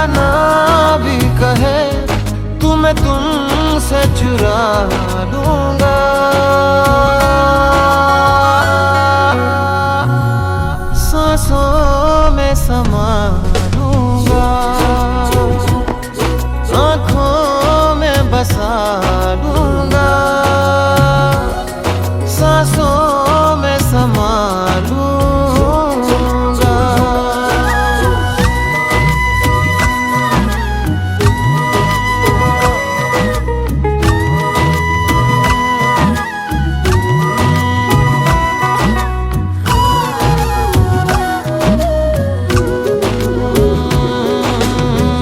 ना भी कहे तू मैं तुमसे चुरा लूंगा। सांसों में समा लूंगा, आँखों में बसा लूंगा, सांसों में समा लूंगा।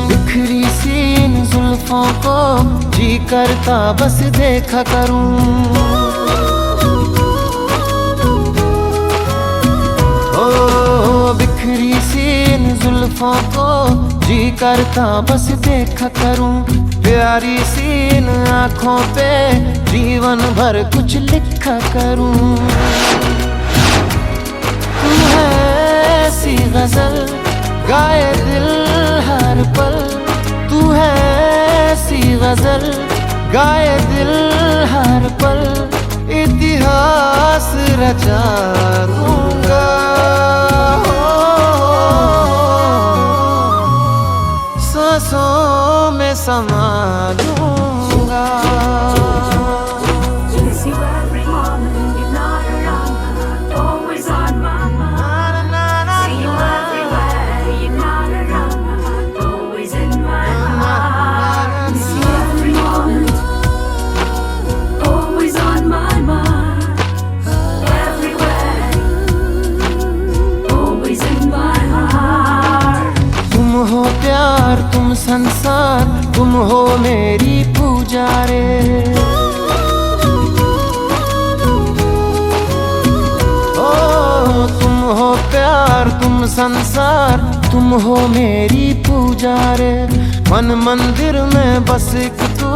बिखरी सी इन जुल्फों को जी करता बस देखा करूं। बिखरी सी इन जुल्फों को जी करता बस देखा करूं। प्यारी सी इन आँखों पे जीवन भर कुछ लिखा करूं। तुम है ऐसी गजल गाए दिल हर पल, तू है ऐसी गजल गाए दिल हर पल। इतिहास रचा दूंगा, सांसों में समा लूंगा। तुम संसार, तुम हो मेरी पूजा रे। ओ तुम हो प्यार, तुम संसार, तुम हो मेरी पूजा रे। मन मंदिर में बस एक तू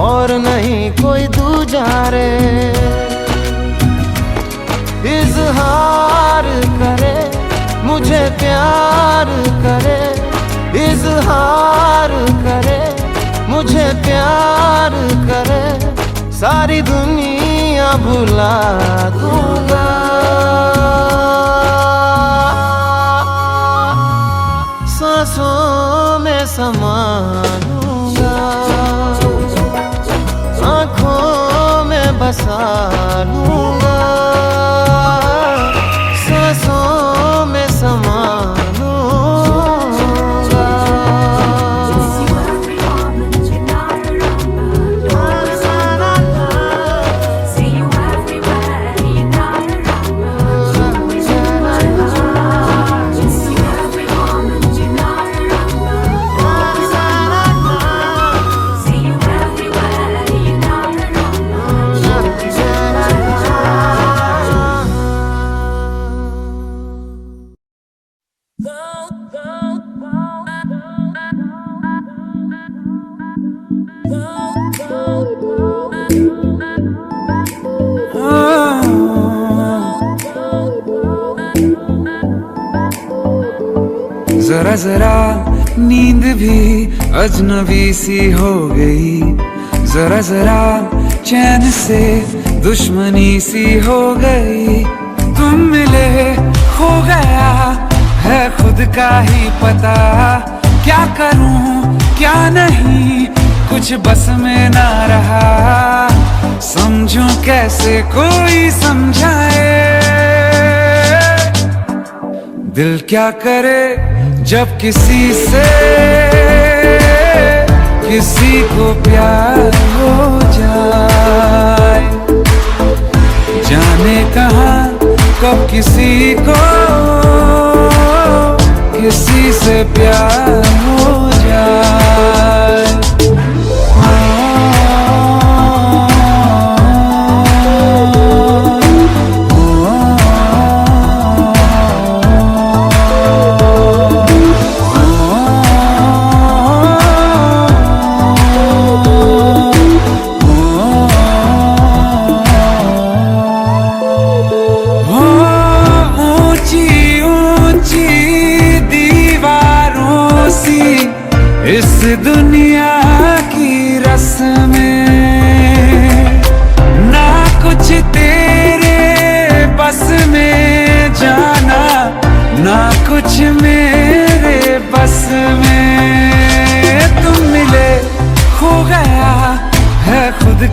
और नहीं कोई दूजा रे। इजहार करे मुझे प्यार करे, इजहार करे मुझे प्यार करे। सारी दुनिया भुला दूंगा, सांसों में समा लूंगा, आँखों में बसा लूंगा, सांसों में समा जरा जरा नींद भी अजनबी सी हो गई। जरा जरा चैन से दुश्मनी सी हो गई। तुम मिले हो गया है खुद का ही पता। क्या करूं क्या नहीं कुछ बस में ना रहा। समझूं कैसे कोई समझाए। दिल क्या करे जब किसी से किसी को प्यार हो जाए। जाने कहाँ कब किसी को किसी से प्यार हो जाए।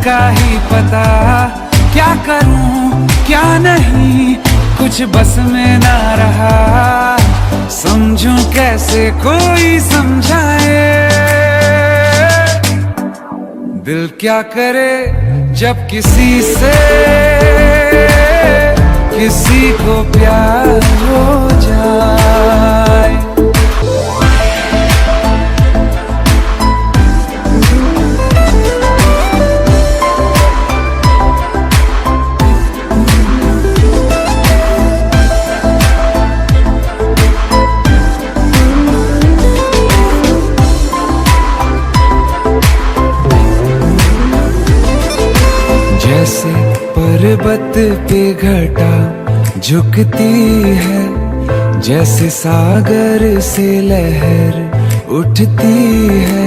का ही पता, क्या करूं क्या नहीं कुछ बस में ना रहा। समझूं कैसे कोई समझाए, दिल क्या करे जब किसी से किसी को प्यार हो जाए। जैसे पर्वत पे घटा झुकती है, जैसे सागर से लहर उठती है,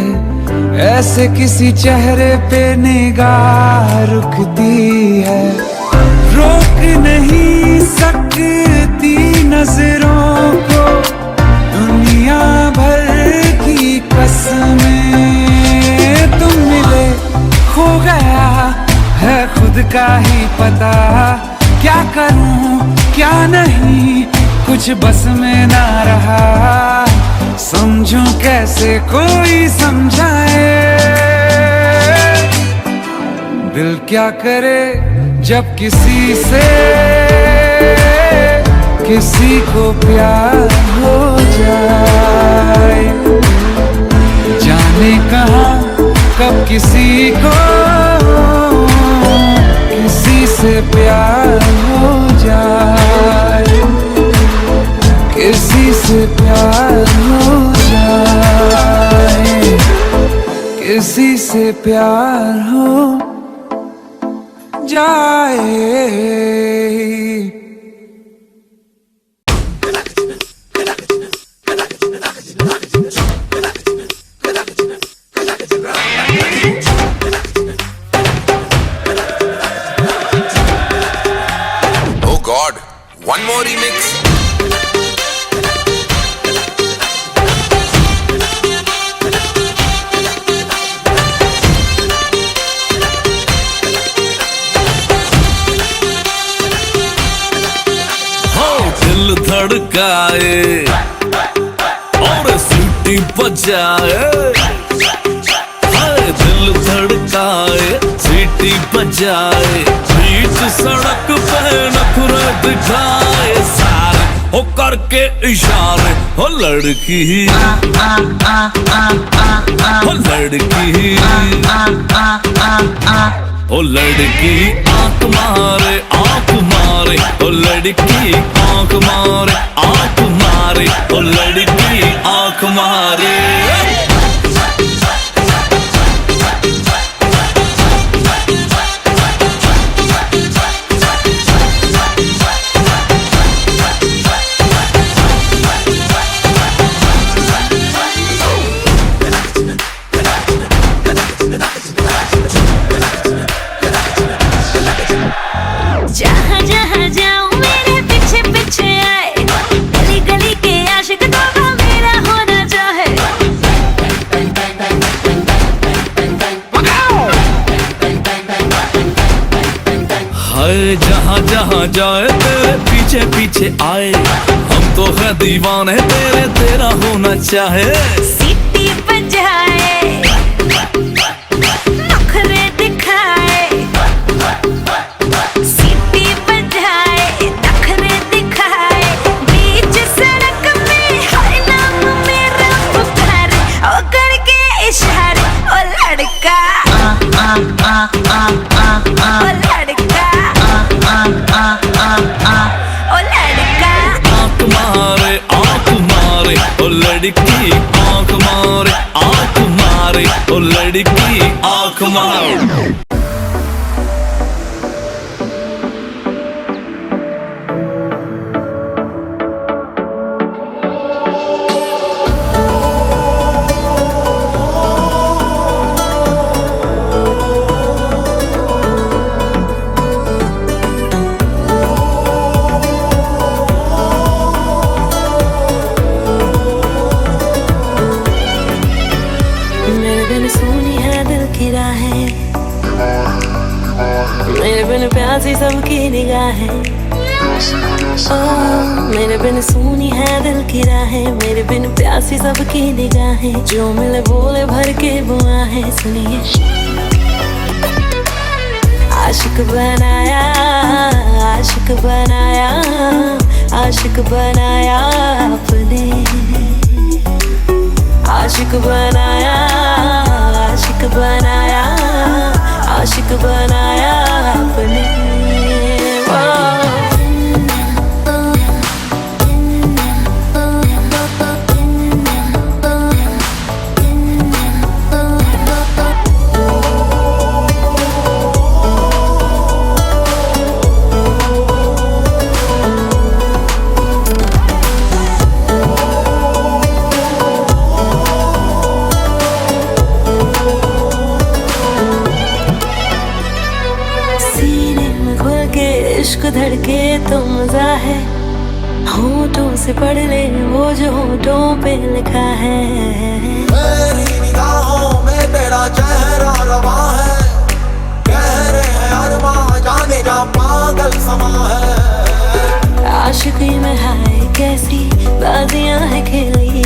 ऐसे किसी चेहरे पे निगाह रुकती है। रोक नहीं सकती नजरों को दुनिया भर की कसमें, तुम मिले खो गया है खुद का ही पता, क्या करूं क्या नहीं कुछ बस में ना रहा। समझूं कैसे कोई समझाए, दिल क्या करे जब किसी से किसी को प्यार हो जाए। जाने कहां कब किसी को किसी से प्यार हो जाए, किसी से प्यार हो जाए, किसी से प्यार हो जाए। One more remix. हो दिल धड़काए और सीटी बजाए, हाय दिल धड़काए सीटी बजाए, बीच सड़क पे नखरे दिखाए सारे हो करके इशारे। हो लड़की हो लड़की ओ लड़की आंख मारे आंख मारे, ओ लड़की आंख मारे आंख मारे, ओ लड़की आंख मारे। जहाँ जहाँ जाऊँ मेरे पीछे पीछे आए, गली गली के आशिक तो मेरा होना चाहे। हाय जहाँ जहाँ जाए तेरे पीछे पीछे आए, हम तो है दीवाने तेरे तेरा होना चाहे। सीटी बजाए नखरे दिखाए, सीटी बजाए नखरे दिखाए, बीच सड़क में हर नाम मेरा पुकारे, ओ करके इशारे। ओ लड़का ओ लड़का ओ लड़का आंख मारे आंख मारे, ओ लड़की आंख मारे आंख मारे, ओ लड़की आंख मारे। मेरे दिल सुनी है दिल की राहें, बिन प्यासी सबकी निगाहें, मेरे बिन सूनी है दिल की राहें, मेरे बिन प्यासी सबकी निगाहें, जो मिले बोले भर के बुआहें। सुनिए आशिक बनाया, आशिक बनाया, आशिक बनाया आपने, आशिक बनाया, आशिक बनाया, आशिक बनाया आपने। इश्क धड़के तो मजा है, होठों से पढ़ ले वो जो होठों पे लिखा है। मेरी निगाहों में तेरा चेहरा रवा है, गहरे हैं अरमां जाने जा पागल समा है। आशिकी में हाय कैसी बाजियां है खेली,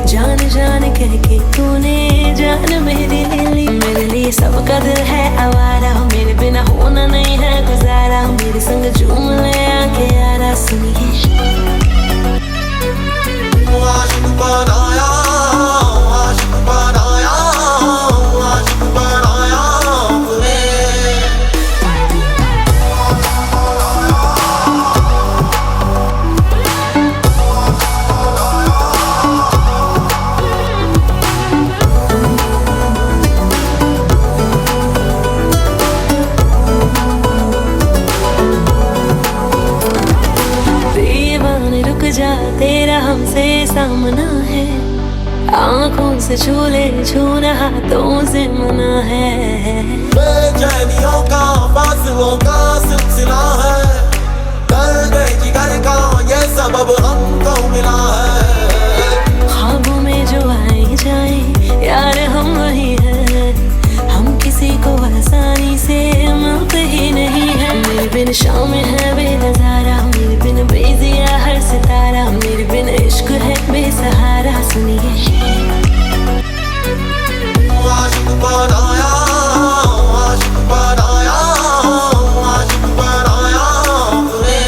जान जान कह के तूने जान मेरी ले ली। मेरे लिए सबका दिल है आवारा, मेरे बिना होना नहीं है गुजारा, मेरे संग झूम ले आके यारा। सुनिए आशिक बनाया, आशिक बनाया, आशिक बनाया आपने। जा तेरा हमसे सामना है, आंखों से छू ले छूना हाथों से मना है। बेचैनियों का फासलों का सिलसिला है, दर्द जिगर का ये सबब हमको मिला है। ख्वाबों में जो आए जाए यार हम वही हैं, हम किसी को आसानी से मिलते ही नहीं है। मेरे बिन शाम है बेनजारा, मेरे बिन बेजिया हर सितारा, मेरे बिन इश्क है बेसहारा। सुनिए आशिक बनाया, आशिक बनाया, आशिक बनाया आपने।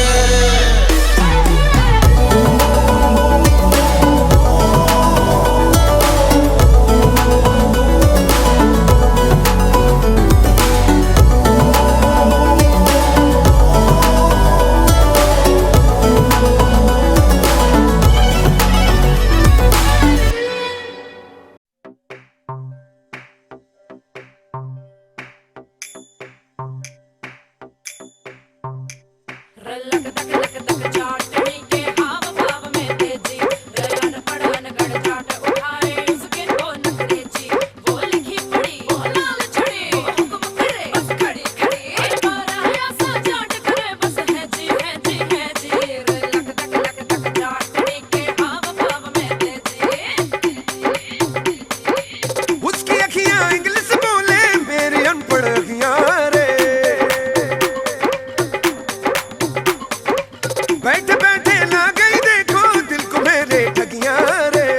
बैठे बैठे ना गई देखो दिल को मेरे ठगियां रे।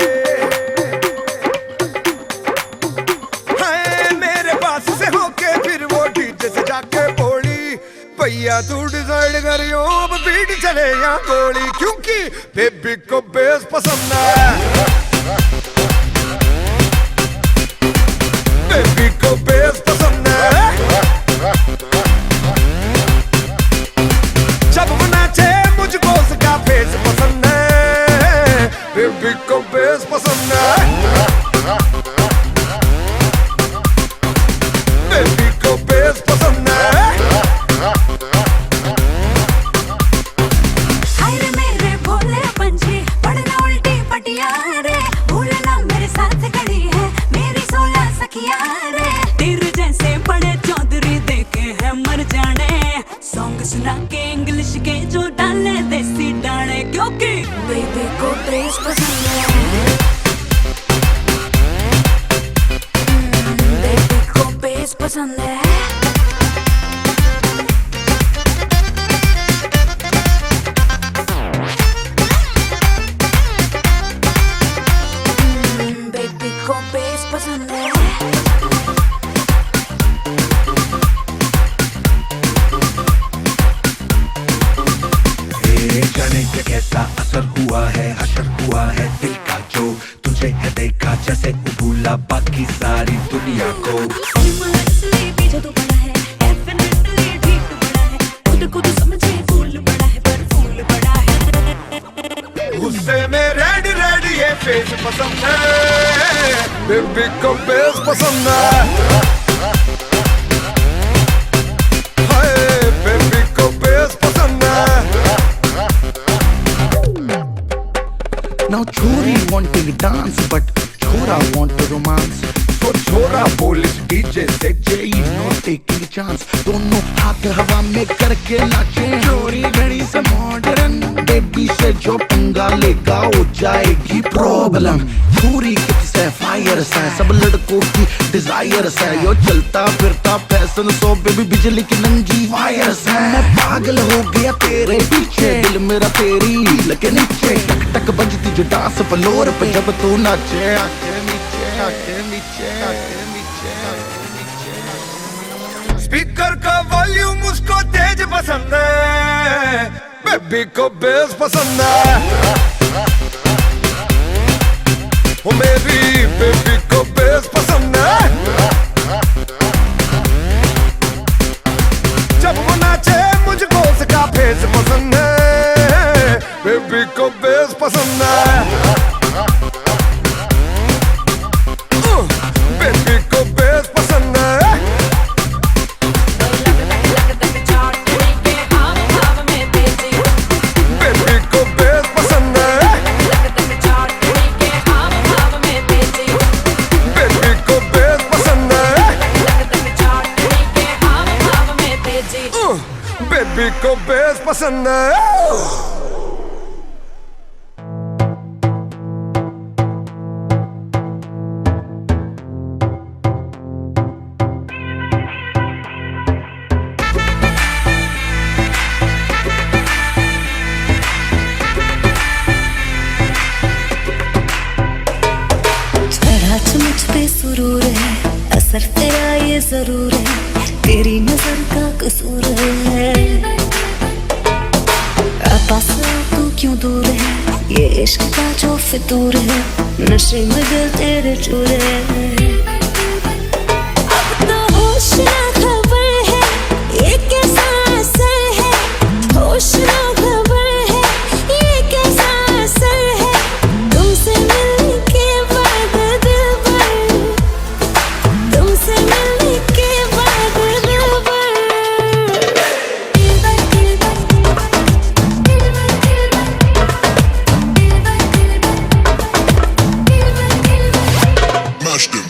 हाय मेरे पास से होके फिर वो डीजे से जाके बोली, भैया तू डिसाइड करियो अब बीट चले या गोली, क्योंकि बेबी को बेस पसंद है, बेबी को बेस पसंद है। जब वो नाचे मुझको उसका फेस पसंद है, बेबी को बेस पसंद है, बेबी को बेस पसंद है। हाय रे मेरे भोले पंछी पढ़ना उल्टी पटिया रे, भूलना मेरे साथ खड़ी है मेरी 16 सखियां रे। तेरे जैसे बड़े चौधरी देखे हैं मर जाने, सॉन्ग सुना के इंग्लिश के जो डाले देसी डाले, क्योंकि बेबी को बेस पसंद है, बेबी को बेस पसंद है। तुझे कैसा असर हुआ है, हशर हुआ है दिल का जो तुझे है देखा जैसे भूला बाकी सारी दुनिया को। इसलिए पीछे तो पड़ा है, डेफिनेटली ठीक तो पड़ा है, खुद को तो समझे फूल बड़ा है पर फूल बड़ा है। गुस्से में रेड रेड ये फेस पसंद है, बेबी को बेस पसंद है, हाय बेबी को बेस पसंद है। Now छोरी wanting dance but छोरा want romance, so छोरा बोलिस डीजे से Jay no taking chance, दोनों हाथ हवा में करके नाचे। छोरी घड़ी से मॉडर्न, बेबी से जो पंगा लेगा हो जाएगी प्रॉब्लम। छोरी किस है फायर है, सब लड़कों की डिजायर है, यो चलता फिरता फैशन सो बेबी बिजली की नंगी वायर है। मैं पागल हो गया तेरे पीछे, दिल मेरा तेरी लगे नीचे, टक टक बजती जो डांस फ्लोर पे जब तू नाचे। आके नीचे आके नीचे आके नीचे आके नीचे। स्पीकर का वॉल्यूम उसको तेज पसंद है, बेबी को बेस पसंद है, ओ मेरी बेबी को बेस पसंद है। जब वो नाचे मुझको उसका फेस पसंद है, बेबी को बेस पसंद है, बेबी को बेस पसंद है। बेबी को बेस पसंद है, बेबी को बेस पसंद है, बेबी को बेस पसंद है। मुझ पे सुरूर है, असर तेरा ये जरूर है, तेरी नजर का कसूर है। पास तू क्यों दूर है, ये इश्क का जो फितूर है, नशे में दिल तेरे चूर है। अब तो होश ना खबर है, ये कैसा असर है, होश ना खबर है, ये कैसा असर है, तुमसे मिलने के बाद दिल भर, तुमसे मिलने के बाद दिल भर। Mashed him.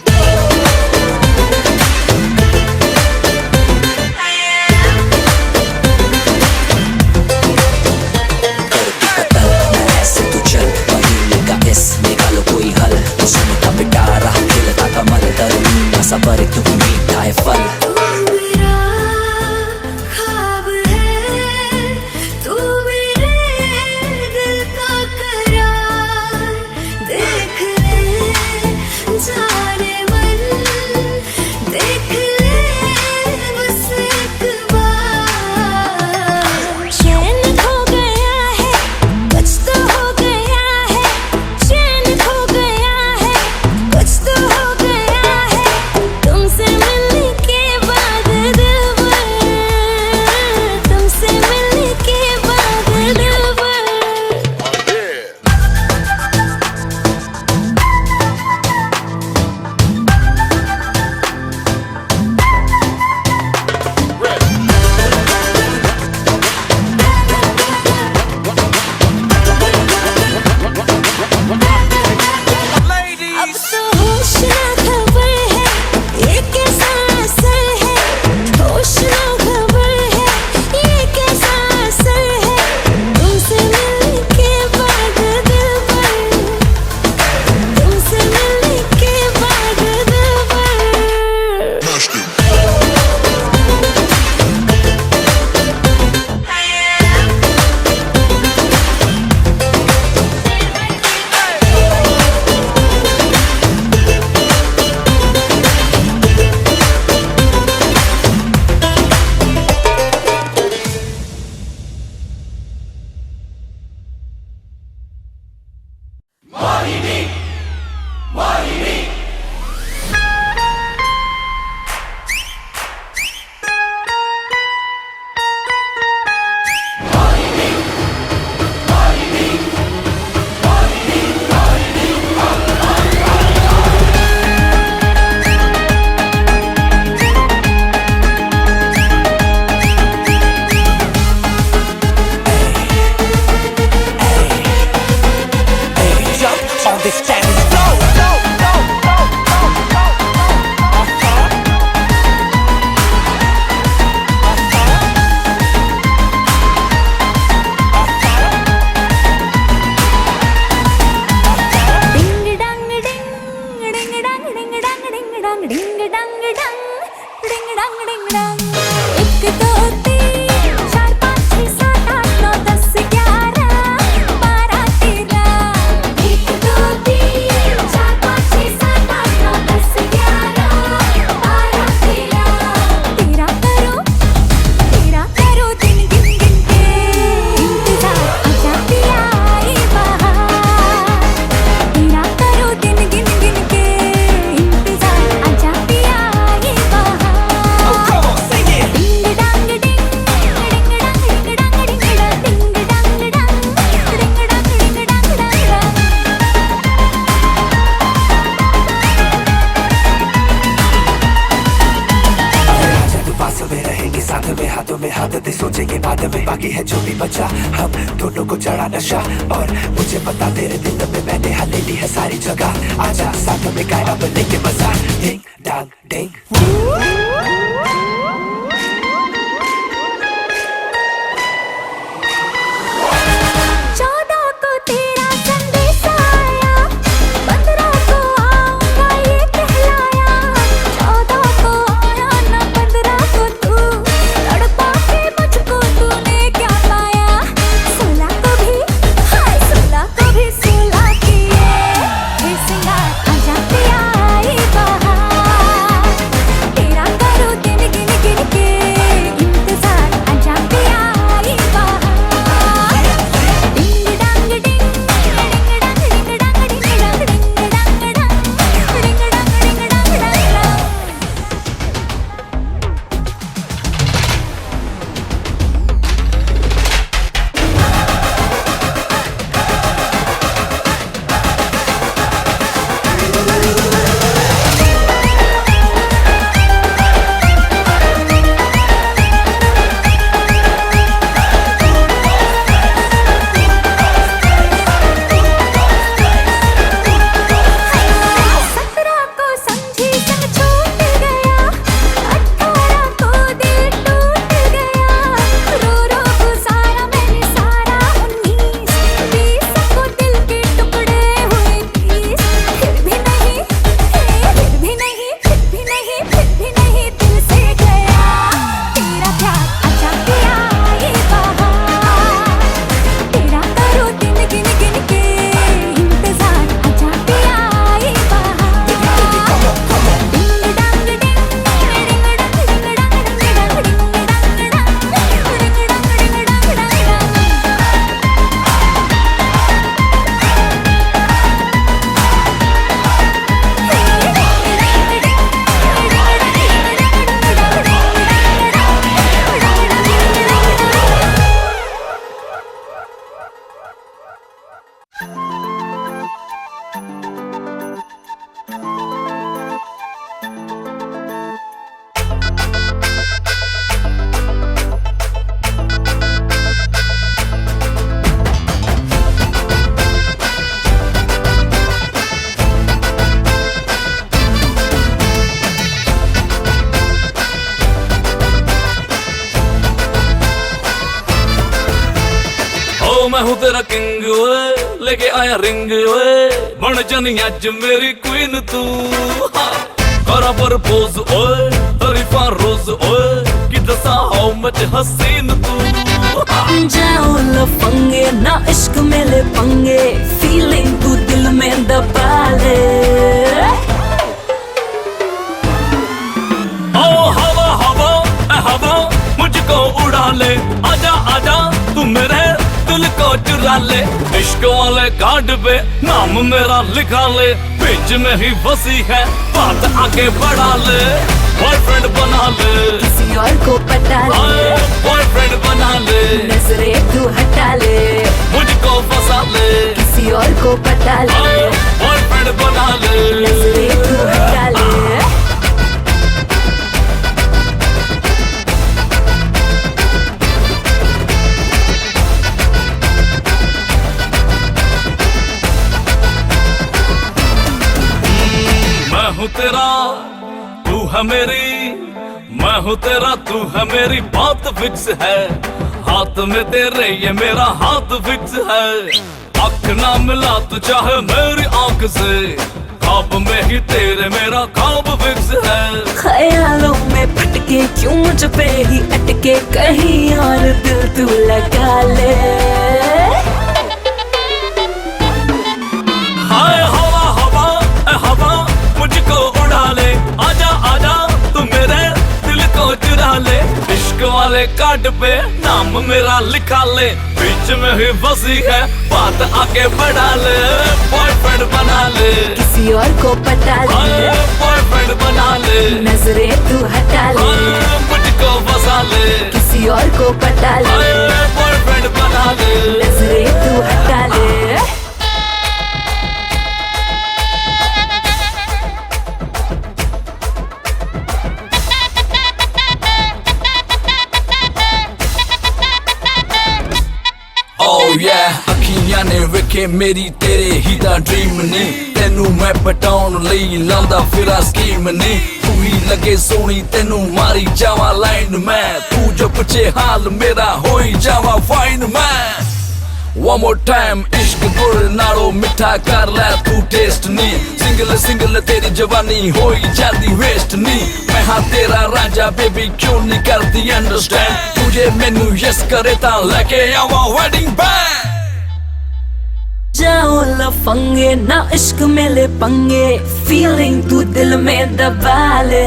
सोचेंगे बाद में, बाकी है जो भी बचा हम दोनों को चढ़ा नशा। और मुझे पता तेरे दिल में मैंने हले ली है सारी जगह। आजा साथ में गाया लेके मजा। डिंग डांग डिंग। मैं हूँ तेरा किंग ओए, लेके आया रिंग ओए, बन जानी अज मेरी क्वीन तू। करा प्रपोज ओए, तरीफा रोज ओए, कि दसा हाउ मच हसीन तू। जाओ लफंगे ना इश्क में ले पंगे, फीलिंग तू दिल में दबा ले। ओ हवा हवा हवा मुझको उड़ा ले, आजा आजा तू मेरे दिल को चुरा ले, इश्क वाले कार्ड पे नाम मेरा लिखा ले, बीच में ही फंसी है बात आगे बढ़ा ले, बॉयफ्रेंड बना ले, किसी और को पटा ले, बॉयफ्रेंड बना ले, नजरें तू हटा ले, मुझको फंसा ले, किसी और को पटा ले, बॉयफ्रेंड बना ले, नजरें तू हटा ले। मैं हूँ तेरा तू है मेरी, मैं हूँ तेरा तू है मेरी, बात फिक्स है, हाथ में तेरे ये मेरा हाथ फिक्स है, आँख ना मिला तू चाहे मेरी आँख से, ख्वाब में ही तेरे मेरा ख्वाब फिक्स है। ख्यालों में भटके क्यों मुझ पे ही अटके, कहीं और दिल तू लगा ले। हाय हवा हवा ए हवा मुझको उड़ा ले, आजा आजा तू मेरे दिल को चुरा ले, इश्क वाले कार्ड पे नाम मेरा लिखा ले, बीच में ही फंसी है बात आगे बढ़ा ले, बॉयफ्रेंड बना ले, किसी और को पटा ले, बॉयफ्रेंड बना ले, नजरें तू हटा ले, मुझको फंसा ले, किसी और को पटा ले, बॉयफ्रेंड बना ले, नजरें तू हटा ले। Oh yeah, अखियां ने वेखे मेरी तेरे ही दा ड्रीम ने, तेनू मैं पटाउन लई लांदा फिरा स्कीम ने, तू ही लगे सोनी तेनू मारी जावा लाइन में, तू जो पुछे हाल मेरा होई जावा फाइन मैं। One more time इश्क गुड़ नालो मिठा कर ले तू टेस्ट नी, सिंगल सिंगल तेरी जवानी होई जाती वेस्ट नी, मैं हाँ तेरा राजा बेबी क्यों नहीं करती अंडरस्टैंड, तुझे मैनू यस करे ता लेके आवा वेडिंग बैंड। जाओ लफंगे ना इश्क में ले पंगे, फीलिंग तू दिल में दबा ले।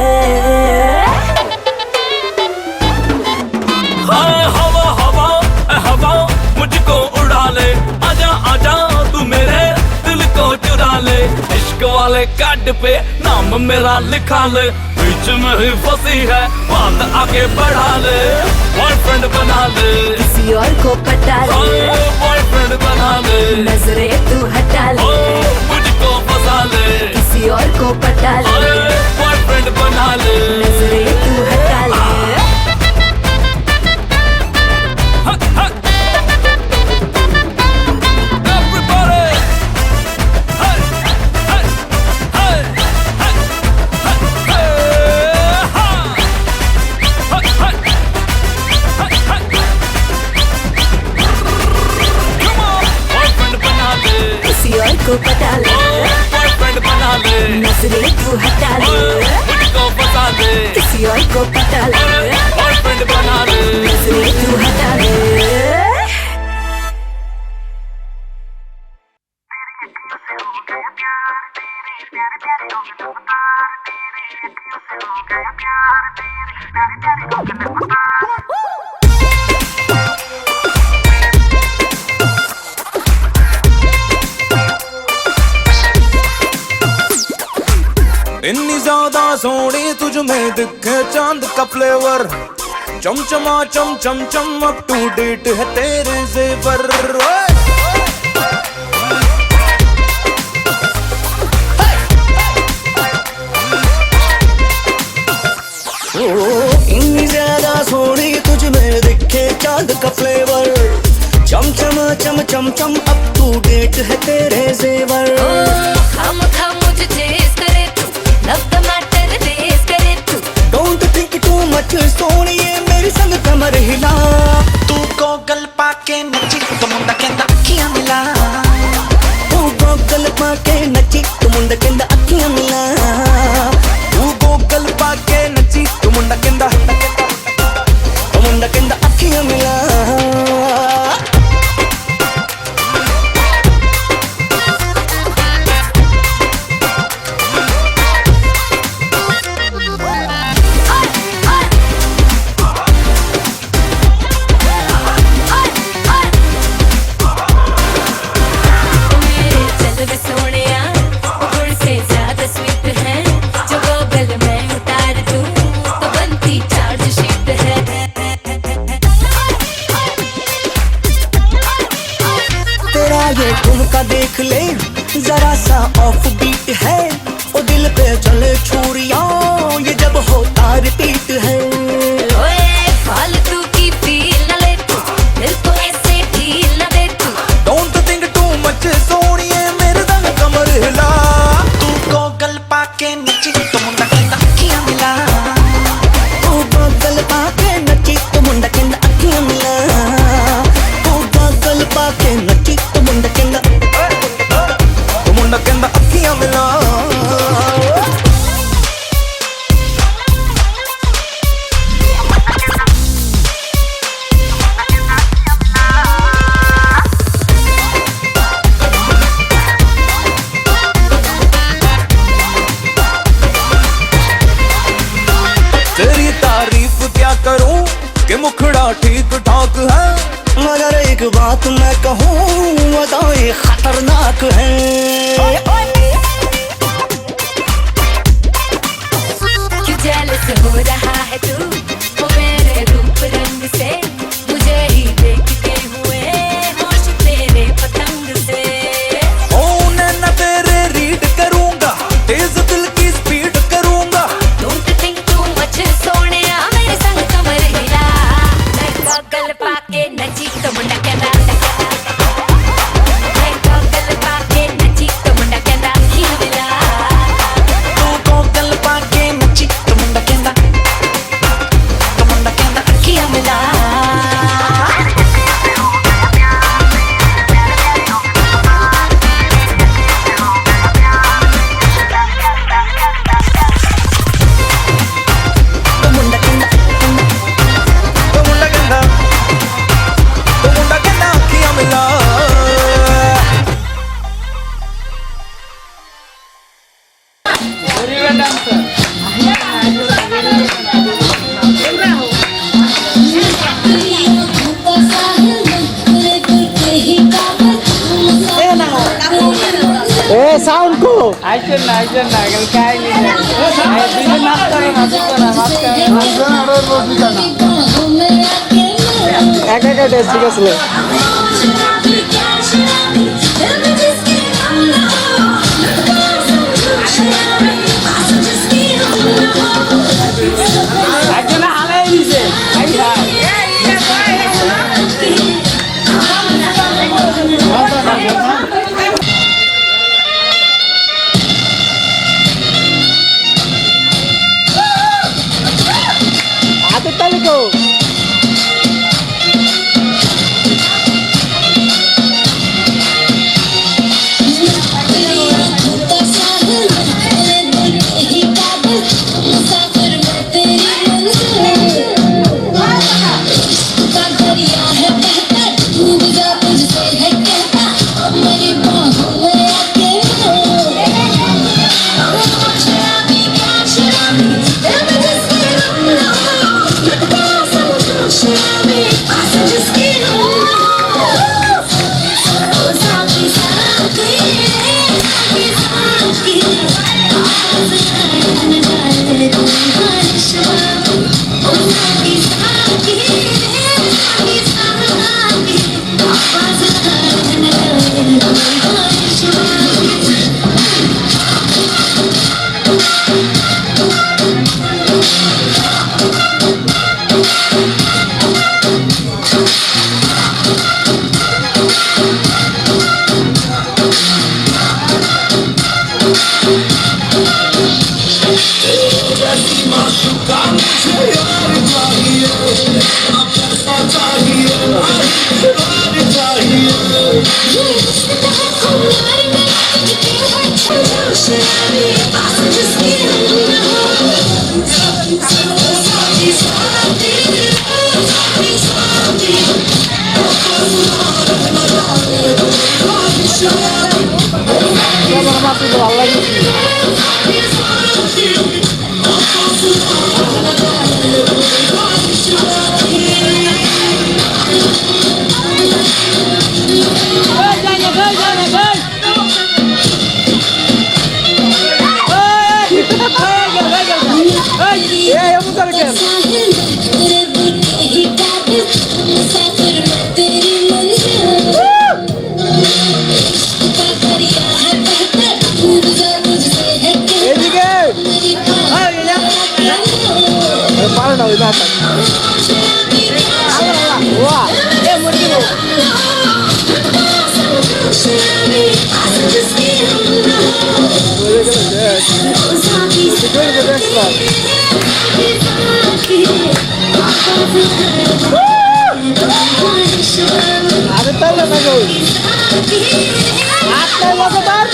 हाँ हवा हवा ए हवा मुझको उड़ा ले, आजा आजा तू मेरे दिल को चुरा ले, इश्क वाले कार्ड पे नाम मेरा लिखा ले, बीच में ही फंसी है बात आगे बढ़ा ले, बॉयफ्रेंड बना ले, किसी और को पटा ले, बॉयफ्रेंड बना ले, नजरें तू हटा ले, मुझको फंसा ले, किसी और को पटा ले, बॉयफ्रेंड बना ले, नजरें तू हटा ले। को पटा ले, बॉयफ्रेंड बना ले, नजरें तू हटा ले, मुझको फंसा ले, किसी और को पटा ले, बॉयफ्रेंड बना ले, नजरें तू हटा ले। इतनी ज्यादा सोनी तुझ में दिखे चांद का फ्लेवर, चमचमा चम चम चम अप टू डेट है तेरे जेवर। इतनी ज्यादा सोनी तुझ में दिखे चांद का फ्लेवर, चमचमा चम चम चम अप टू डेट है तेरे जेवर। हम मुझे चेस करे तू, लव द मैटर रेस करे तू, डोंट थिंक टू मच सोनिए मेरी संग कमर हिला, तू गोगल पाके नची तो मुंडा कहंदा अखियां मिला, तू गोगल पाके नची तू मुंडा कहंदा अखियां मिला, तू गोगल पाके नची तू मुंडा कहंदा अखियां मिला। तुमका देख ले जरा सा ऑफ बीट है, ओ दिल पे चले छुरियां ये जब होता रिपीट है। ओए फालतू की फील न ले तू, दिल को ऐसे ढील न दे तू। डोंट थिंक टू मच सोनिए मेरे संग कमर हिला, तू गोगल पाके नची तो मुंडा कहंदा अखियां मिला, तू गोगल पाके नची तो मुंडा कहंदा अखियां मिला, तू गोगल पाके नची तो मुंडा कहंदा अखियां मिला। तेरी तारीफ क्या करूं कि मुखड़ा ठीक ठाक है, मगर एक बात मैं कहूं अदाएं खतरनाक है। क्यों जेलस हो रहा है तू वो मेरे रूप रंग से, मुझे ही देखते हुए होश तेरे पतंग से। नैना तेरे रीड करूंगा, तेज दिल की स्पीड करूंगा। Don't think too much Sonia मेरे संग कमर हिला, मैं गॉगल पाके नची तो मुंडा कहंदा, मैं गॉगल पाके नची तो मुंडा कहंदा अखियां मिला, तू गोगल पाके नची तो मुंडा कहंदा अखियां मिला। साउंड को आइजन ना गल काय नहीं है बिना नाश्ता ना एक एक टेस्ट कसले आइजन आले दिसे আরে তাই না গো আপনার মতো তার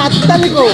আত্মালিকো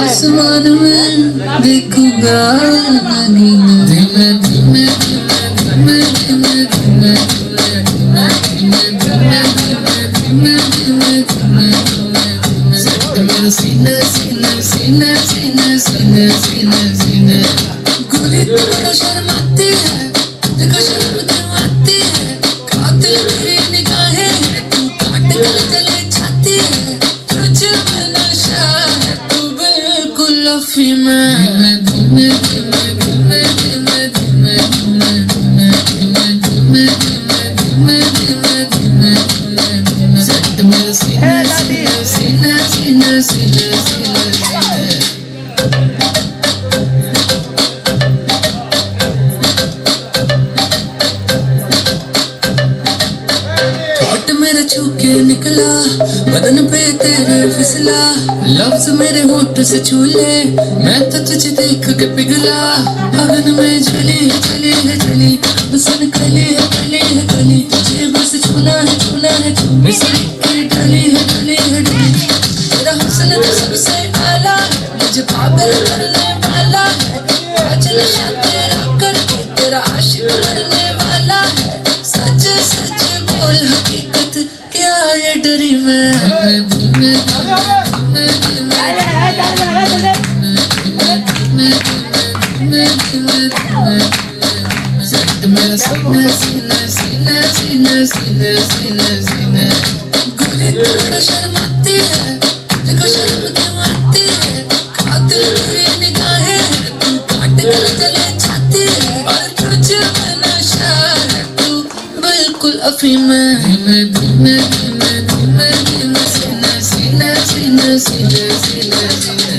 आसमान में देखूंगा धीमे धीमे धीमे धीमे धीमे धीमे धीमे धीमे धीमे सीने सीने सीने सीने सीने सीने सीने गोरी तो शर्माती है देखो शर्म क्यों आती है कातिल मेरी निगाहें तू काट कर चले जाती है तुझ में नशा है तू बिल्कुल लफी में धीमे धीमे धीमे धीमे धीमे धीमे धीमे धीमे धीमे धीमे धीमे धीमे सेट मेरे सीने सीने सीने सीने सीने सीने लिए निकला, बदन पे तेरे फिसला, लफ्ज मेरे होठ से छू ले, मैं तो तुझे देख के पिघला। अगन में जली है जली है जली, बसन कली है कली है कली, तुझे बस छूना है छू, मिसरी की डली है डली है डली। तेरा हुस्न तो सबसे आला, मुझे पागल करने वाला है, आज नशा तेरा करके तेरा आशिक करने वाला है। सच सच बोल हकीकत क्या ये डरी मैं धीमे मेरा सीना सीना सीना सीना सीना सीना सीना। गोरी थोड़ा शर्माती है, देखो शर्म क्यों आती है, कातिल तेरी निगाहें, तू काट कर चले जाती है, और तुझ में नशा है, तू बिल्कुल अफीम है। धीमे धीमे धीमे धीमे धीमे सीना सीना सीना सीना सीना सीना।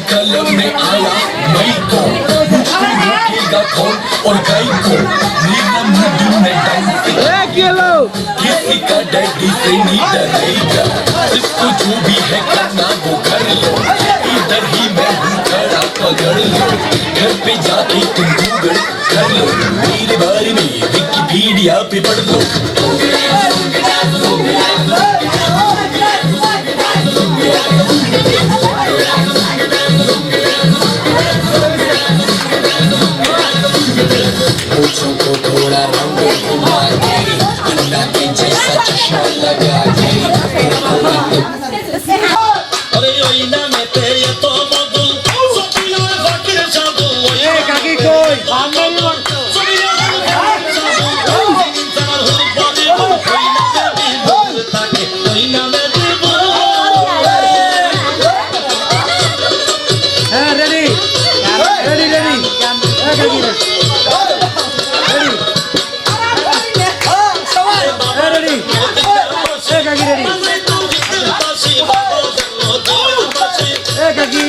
कलम में आया मई को मुझको रोकेगा कौन और गाय को नीलम नदी में डांसी किसी का डैडी से नहीं डरेगा जिसको जो भी है करना वो कर लो इधर ही मैं हूँ खड़ा पकड़ लो घर पे जाके तुम गूगल कर लो मेरे बारे में विकिपीडिया पे पढ़ लो पूछों को थोड़ा रंग घुमा के अन्ना के जैसा चश्मा लगा के अरे ओइना में तेरे तो बदू सोपिला वकील जादू ए काकी कोई सामने नहीं बढ़तो सोपिला ओइना में रेडी रेडी रेडी काकी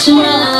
Smile.